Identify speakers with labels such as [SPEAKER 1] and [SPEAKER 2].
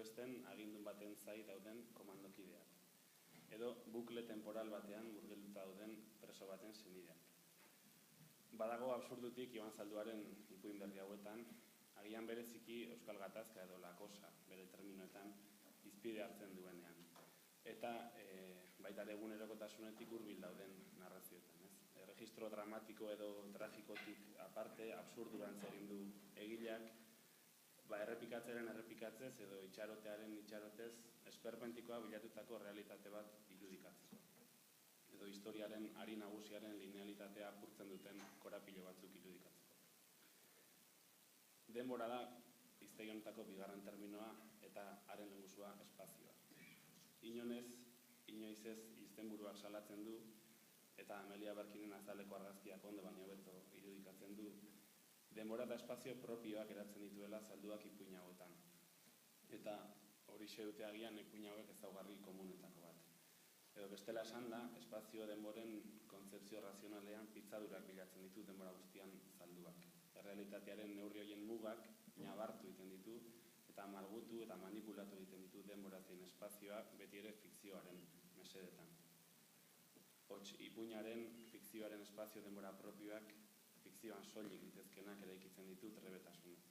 [SPEAKER 1] esten agindun baten zai dauden komandokideak. Edo bukle temporal batean murgilduta dauden preso baten senideak. Badago absurdutik Iban Zalduaren ipuin berri hauetan, agian bereziki Euskal Gatazka edo Lakosa, bere terminoetan, izpide hartzen duenean. Eta baita egunerokotasunetik hurbil dauden narrazioetan. Registro dramatiko edo tragikotik aparte, absurdurantz egin du egileak, errepikatzeren errepikatzez edo itxarotearen itxarotez, esperpentikoa bilatutako realitate bat irudikatzeko. Edo historiaren ari nagusiaren linealitatea apurtzen duten korapilo batzuk irudikatzeko. Denbora da, hiztegi honetako bigarren terminoa eta haren lehengusua espazioa. Inoiz ez izenburuak salatzen du, eta Amelia Berkinen azaleko argazkiak ondo baino hobeto irudikatzen du, denbora eta espazio propioak eratzen dituela Zalduak ipuin hauetan. Eta hori dute agian ipuin hauek ezaugarri komunetako bat. Edo bestela esan da, espazio denboren kontzepzio razionalean pitzadurak bilatzen ditu denbora guztian Zalduak. Errealitatearen neurri horien mugak nabartu egiten ditu, eta malgutu eta manipulatu egiten ditu denbora zein espazioa beti ere fikzioaren mesedetan. Hots, ipuinaren, fikzioaren espazio denbora propioak, fikzioan soilik ditezkenak eraikitzen ditu trebetasunez.